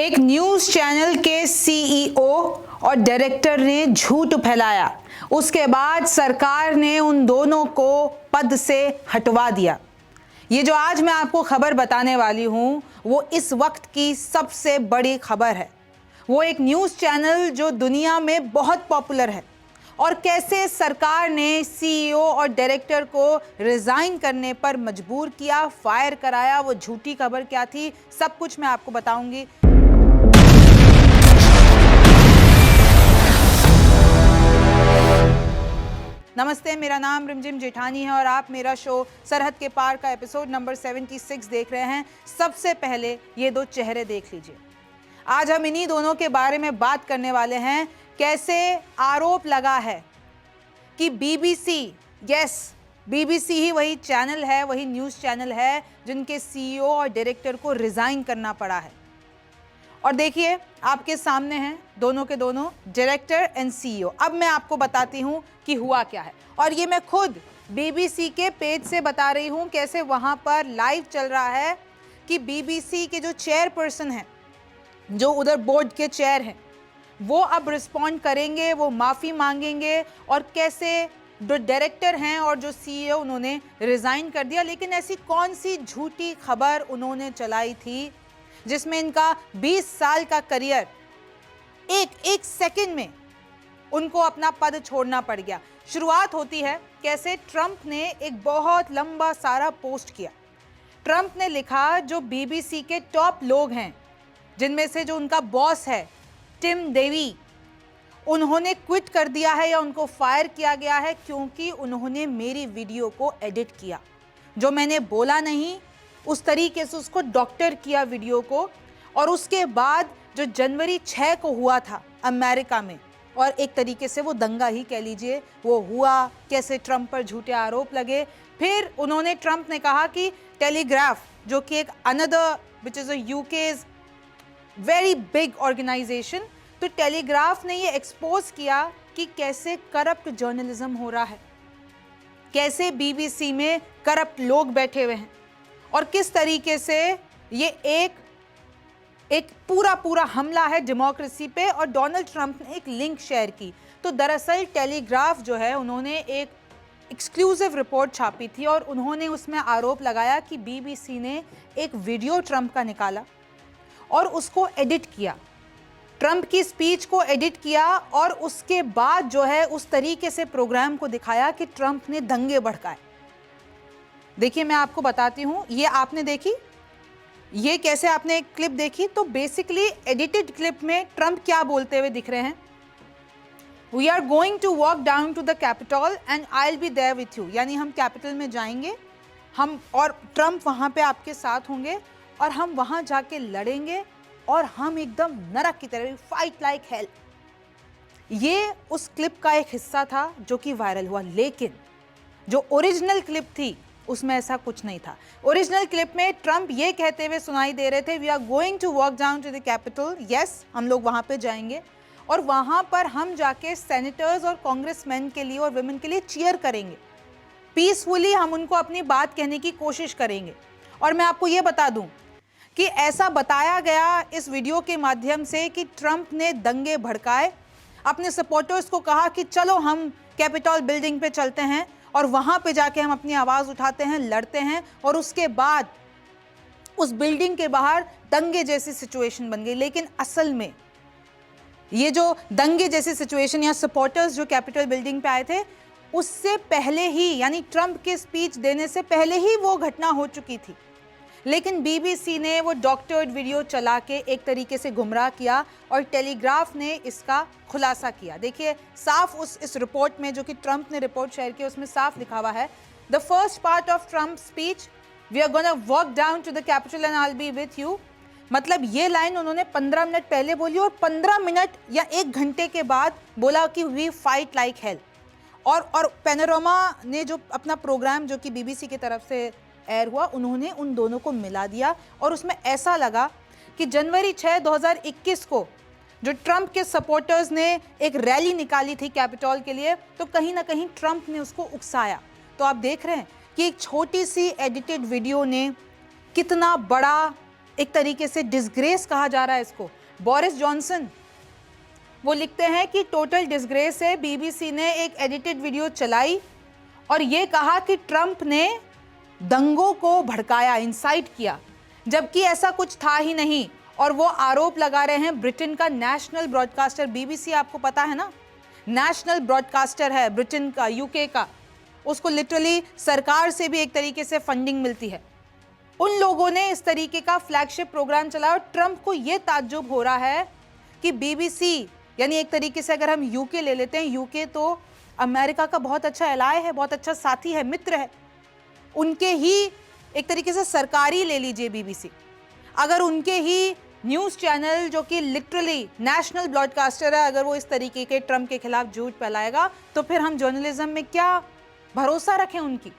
एक news channel के CEO और डायरेक्टर ने झूठ फैलाया। उसके बाद सरकार ने उन दोनों को पद से हटवा दिया। ये जो आज मैं आपको खबर बताने वाली हूँ वो इस वक्त की सबसे बड़ी खबर है। वो एक न्यूज़ चैनल जो दुनिया में बहुत पॉपुलर है और कैसे सरकार ने सीईओ और डायरेक्टर को रिज़ाइन करने पर मजबूर किया, फायर कराया, वो झूठी खबर क्या थी, सब कुछ मैं आपको बताऊंगी। नमस्ते, मेरा नाम रिमझिम जेठानी है और आप मेरा शो सरहद के पार का एपिसोड नंबर 76 देख रहे हैं। सबसे पहले ये दो चेहरे देख लीजिए। आज हम इन्हीं दोनों के बारे में बात करने वाले हैं। कैसे आरोप लगा है कि बीबीसी, यस बीबीसी ही वही चैनल है, वही न्यूज़ चैनल है जिनके सीईओ और डायरेक्टर को रिज़ाइन करना पड़ा है। और देखिए आपके सामने हैं दोनों के दोनों, डायरेक्टर एंड सीईओ। अब मैं आपको बताती हूँ कि हुआ क्या है, और ये मैं खुद बीबीसी के पेज से बता रही हूँ कैसे वहाँ पर लाइव चल रहा है कि बीबीसी के जो चेयरपर्सन हैं, जो उधर बोर्ड के चेयर हैं, वो अब रिस्पॉन्ड करेंगे, वो माफ़ी मांगेंगे और कैसे जो डायरेक्टर हैं और जो सीईओ उन्होंने रिज़ाइन कर दिया। लेकिन ऐसी कौन सी झूठी खबर उन्होंने चलाई थी जिसमें इनका 20 साल का करियर एक सेकंड में उनको अपना पद छोड़ना पड़ गया। शुरुआत होती है कैसे ट्रंप ने एक बहुत लंबा सारा पोस्ट किया। ट्रंप ने लिखा जो बीबीसी के टॉप लोग हैं, जिनमें से जो उनका बॉस है टिम डेवी, उन्होंने क्विट कर दिया है या उनको फायर किया गया है क्योंकि उन्होंने मेरी वीडियो को एडिट किया। जो मैंने बोला नहीं उस तरीके से उसको डॉक्टर किया वीडियो को। और उसके बाद जो जनवरी 6 को हुआ था अमेरिका में, और एक तरीके से वो दंगा ही कह लीजिए, वो हुआ कैसे ट्रंप पर झूठे आरोप लगे। फिर उन्होंने, ट्रंप ने कहा कि टेलीग्राफ, जो कि एक another which is a UK's very big organisation, तो टेलीग्राफ ने ये एक्सपोज किया कि कैसे करप्ट जर्नलिज्म हो रहा है, कैसे बीबीसी में करप्ट लोग बैठे हुए हैं और किस तरीके से ये एक पूरा हमला है डेमोक्रेसी पे। और डोनाल्ड ट्रंप ने एक लिंक शेयर की। तो दरअसल टेलीग्राफ जो है, उन्होंने एक एक्सक्लूसिव रिपोर्ट छापी थी और उन्होंने उसमें आरोप लगाया कि बीबीसी ने एक वीडियो ट्रंप का निकाला और उसको एडिट किया, ट्रंप की स्पीच को एडिट किया और उसके बाद जो है उस तरीके से प्रोग्राम को दिखाया कि ट्रंप ने दंगे भड़काए। देखिए मैं आपको बताती हूँ, ये आपने देखी, ये कैसे आपने एक क्लिप देखी। तो बेसिकली एडिटेड क्लिप में ट्रंप क्या बोलते हुए दिख रहे हैं, we are going to walk down to the capital and I will be there with you, यानी हम कैपिटल में जाएंगे, हम और ट्रंप वहाँ पे आपके साथ होंगे और हम वहाँ जाके लड़ेंगे और हम एकदम नरक की तरह, फाइट लाइक हेल। ये उस क्लिप का एक हिस्सा था जो कि वायरल हुआ। लेकिन जो ओरिजिनल क्लिप थी उसमें ऐसा कुछ नहीं था। ओरिजिनल क्लिप में ट्रंप ये कहते हुए सुनाई दे रहे थे, we are going to walk down to the capital, yes हम लोग वहाँ पे जाएंगे और वहाँ पर हम जाके सेनेटर्स और कांग्रेसमैन के लिए और वुमेन के लिए चीयर करेंगे, पीसफुली हम उनको अपनी बात कहने की कोशिश करेंगे। और मैं आपको ये बता दूं कि ऐसा बताया गया इस वीडियो के माध्यम से कि ट्रंप ने दंगे भड़काए, अपने सपोर्टर्स को कहा कि चलो हम कैपिटल बिल्डिंग पे चलते हैं और वहाँ पे जाके हम अपनी आवाज़ उठाते हैं, लड़ते हैं, और उसके बाद उस बिल्डिंग के बाहर दंगे जैसी सिचुएशन बन गई। लेकिन असल में ये जो दंगे जैसी सिचुएशन या सपोर्टर्स जो कैपिटल बिल्डिंग पे आए थे, उससे पहले ही, यानी ट्रंप के स्पीच देने से पहले ही वो घटना हो चुकी थी। लेकिन बीबीसी ने वो डॉक्टर्ड वीडियो चला के एक तरीके से गुमराह किया और टेलीग्राफ ने इसका खुलासा किया। देखिए साफ इस रिपोर्ट में, जो कि ट्रंप ने रिपोर्ट शेयर की, उसमें साफ लिखा हुआ है, the first part of Trump speech, we are gonna walk down to the capital and I will be with you. मतलब ये लाइन उन्होंने 15 मिनट पहले बोली और 15 मिनट या 1 घंटे के बाद बोला कि वी फाइट लाइक हेल। और पैनोरामा ने जो अपना प्रोग्राम जो कि बीबीसी की तरफ से एयर हुआ, उन्होंने उन दोनों को मिला दिया और उसमें ऐसा लगा कि जनवरी 6, 2021 को जो ट्रंप के सपोर्टर्स ने एक रैली निकाली थी कैपिटल के लिए, तो कहीं ना कहीं ट्रंप ने उसको उकसाया। तो आप देख रहे हैं कि एक छोटी सी एडिटेड वीडियो ने कितना बड़ा एक तरीके से डिसग्रेस कहा जा रहा है इसको। बोरिस जॉनसन वो लिखते हैं कि टोटल डिसग्रेस है, बीबीसी ने एक एडिटेड वीडियो चलाई और ये कहा कि ट्रंप ने दंगों को भड़काया, इंसाइट किया, जबकि ऐसा कुछ था ही नहीं। और वो आरोप लगा रहे हैं ब्रिटेन का नेशनल ब्रॉडकास्टर, बीबीसी आपको पता है ना, नेशनल ब्रॉडकास्टर है ब्रिटेन का, यूके का, उसको लिटरली सरकार से भी एक तरीके से फंडिंग मिलती है। उन लोगों ने इस तरीके का फ्लैगशिप प्रोग्राम चलाया और ट्रंप को यह ताज्जुब हो रहा है कि बीबीसी, यानी एक तरीके से अगर हम यूके ले लेते हैं, यूके तो अमेरिका का बहुत अच्छा एलाय है, बहुत अच्छा साथी है, मित्र है, उनके ही एक तरीके से सरकारी ले लीजिए बीबीसी, अगर उनके ही न्यूज़ चैनल जो कि लिटरली नेशनल ब्रॉडकास्टर है, अगर वो इस तरीके के ट्रंप के खिलाफ झूठ फैलाएगा तो फिर हम जर्नलिज्म में क्या भरोसा रखें उनकी।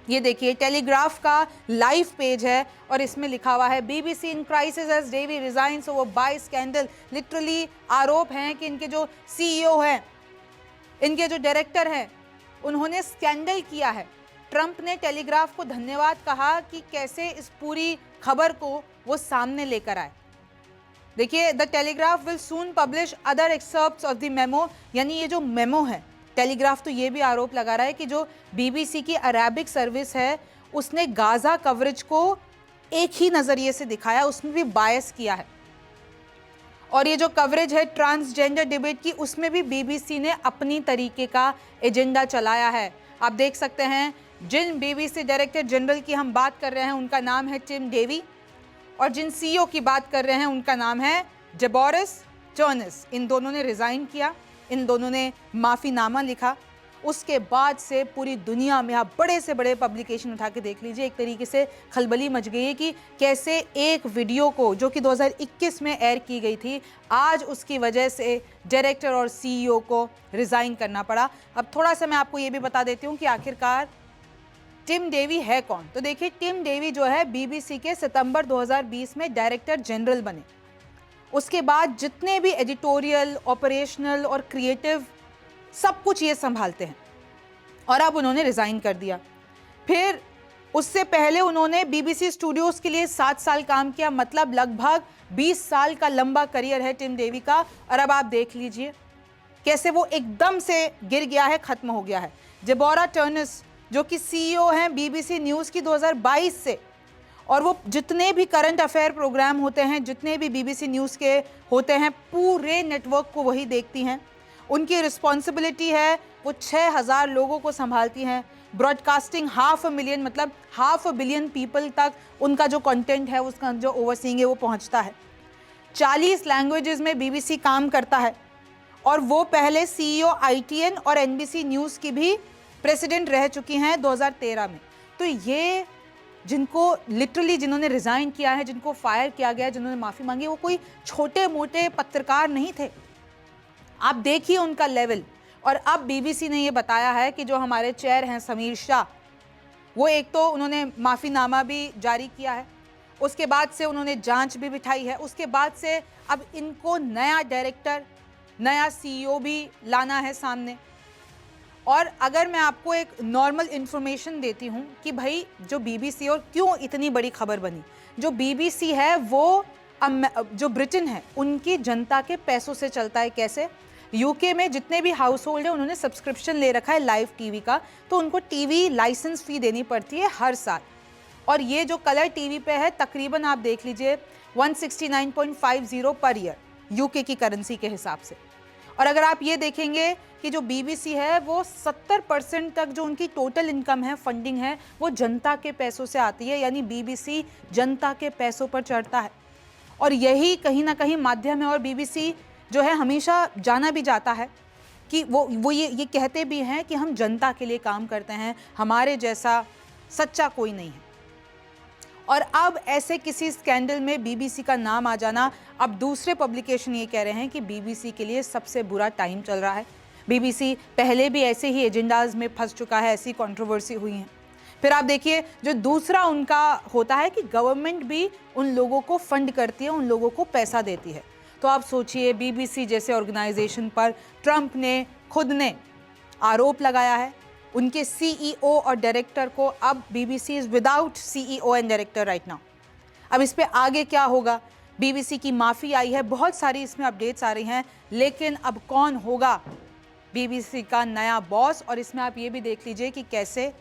ये देखिए टेलीग्राफ का लाइव पेज है और इसमें लिखा हुआ है BBC in crisis as Davie resigns over bias scandal. Literally आरोप हैं कि इनके जो सीईओ हैं, इनके जो डायरेक्टर हैं, उन्होंने स्कैंडल किया है। ट्रंप ने टेलीग्राफ को धन्यवाद कहा कि कैसे इस पूरी खबर को वो सामने लेकर आए। देखिए the Telegraph will soon publish other excerpts of the memo, यानी ये जो मेमो है, टेलीग्राफ तो ये भी आरोप लगा रहा है कि जो बीबीसी की अरेबिक सर्विस है उसने गाजा कवरेज को एक ही नज़रिए से दिखाया, उसमें भी बायस किया है। और ये जो कवरेज है ट्रांसजेंडर डिबेट की, उसमें भी बीबीसी ने अपनी तरीके का एजेंडा चलाया है। आप देख सकते हैं जिन बीबीसी डायरेक्टर जनरल की हम बात कर रहे हैं उनका नाम है टिम डेवी, और जिन सीईओ की बात कर रहे हैं उनका नाम है बोरिस टर्नस। इन दोनों ने रिज़ाइन किया, इन दोनों ने माफ़ीनामा लिखा। उसके बाद से पूरी दुनिया में आप बड़े से बड़े पब्लिकेशन उठा के देख लीजिए, एक तरीके से खलबली मच गई है कि कैसे एक वीडियो को जो कि 2021 में एयर की गई थी, आज उसकी वजह से डायरेक्टर और सीईओ को रिज़ाइन करना पड़ा। अब थोड़ा सा मैं आपको ये भी बता देती हूँ कि आखिरकार टिम डेवी है कौन। तो देखिए टिम डेवी जो है बीबीसी के सितंबर 2020 में डायरेक्टर जनरल बने। उसके बाद जितने भी एडिटोरियल, ऑपरेशनल और क्रिएटिव सब कुछ ये संभालते हैं, और अब उन्होंने रिज़ाइन कर दिया। फिर उससे पहले उन्होंने बीबीसी स्टूडियोज़ के लिए 7 साल काम किया, मतलब लगभग 20 साल का लंबा करियर है टिम डेवी का। और अब आप देख लीजिए कैसे वो एकदम से गिर गया है, ख़त्म हो गया है। डेबोरा टर्नस जो कि सीईओ हैं बीबीसी न्यूज़ की 2022 से, और वो जितने भी करंट अफेयर प्रोग्राम होते हैं, जितने भी बीबीसी न्यूज़ के होते हैं, पूरे नेटवर्क को वही देखती हैं। उनकी रिस्पॉन्सिबिलिटी है, वो 6000 लोगों को संभालती हैं, ब्रॉडकास्टिंग 500,000 मतलब 500 बिलियन पीपल तक उनका जो कंटेंट है, उसका जो ओवरसीइंग है वो पहुंचता है। 40 लैंग्वेजेस में बीबीसी काम करता है, और वो पहले सीईओ आईटीएन और एनबीसी न्यूज़ की भी प्रेसिडेंट रह चुकी हैं 2013 में। तो ये जिनको लिटरली जिन्होंने रिज़ाइन किया है, जिनको फायर किया गया, जिन्होंने माफ़ी मांगी, वो कोई छोटे मोटे पत्रकार नहीं थे। आप देखिए उनका लेवल। और अब बीबीसी ने ये बताया है कि जो हमारे चेयर हैं समीर शाह, वो एक तो उन्होंने माफ़ीनामा भी जारी किया है, उसके बाद से उन्होंने जांच भी बिठाई है, उसके बाद से अब इनको नया डायरेक्टर, नया सीईओ भी लाना है सामने। और अगर मैं आपको एक नॉर्मल इन्फॉर्मेशन देती हूँ कि भाई जो बीबीसी और क्यों इतनी बड़ी खबर बनी, जो बीबीसी है वो जो ब्रिटेन है उनकी जनता के पैसों से चलता है। कैसे? यूके में जितने भी हाउस होल्ड है उन्होंने सब्सक्रिप्शन ले रखा है लाइव टीवी का, तो उनको टीवी लाइसेंस फ़ी देनी पड़ती है हर साल। और ये जो कलर टीवी पे है तकरीबन आप देख लीजिए 169.50 पर ईयर यूके की करेंसी के हिसाब से। और अगर आप ये देखेंगे कि जो बीबीसी है वो 70% तक जो उनकी टोटल इनकम है, फंडिंग है, वो जनता के पैसों से आती है, यानी बीबीसी जनता के पैसों पर चढ़ता है। और यही कहीं ना कहीं माध्यम है। और बीबीसी जो है हमेशा जाना भी जाता है कि वो ये कहते भी हैं कि हम जनता के लिए काम करते हैं, हमारे जैसा सच्चा कोई नहीं है। और अब ऐसे किसी स्कैंडल में बीबीसी का नाम आ जाना, अब दूसरे पब्लिकेशन ये कह रहे हैं कि बीबीसी के लिए सबसे बुरा टाइम चल रहा है। बीबीसी पहले भी ऐसे ही एजेंडाज में फंस चुका है, ऐसी कंट्रोवर्सी हुई हैं। फिर आप देखिए जो दूसरा उनका होता है कि गवर्नमेंट भी उन लोगों को फंड करती है, उन लोगों को पैसा देती है। तो आप सोचिए बीबीसी जैसे ऑर्गेनाइजेशन पर ट्रंप ने खुद ने आरोप लगाया है, उनके सीईओ और डायरेक्टर को। अब BBC is without CEO and director right now. अब इस पे आगे क्या होगा? बीबीसी की माफ़ी आई है, बहुत सारी इसमें अपडेट्स आ रही हैं, लेकिन अब कौन होगा बीबीसी का नया बॉस? और इसमें आप ये भी देख लीजिए कि कैसे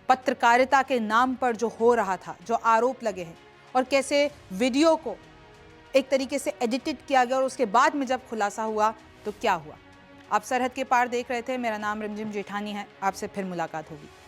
पत्रकारिता के नाम पर जो हो रहा था, जो आरोप लगे हैं, और कैसे वीडियो को एक तरीके से एडिटेड किया गया और उसके बाद में जब खुलासा हुआ तो क्या हुआ। आप सरहद के पार देख रहे थे। मेरा नाम रिमझिम जेठानी है। आपसे फिर मुलाकात होगी।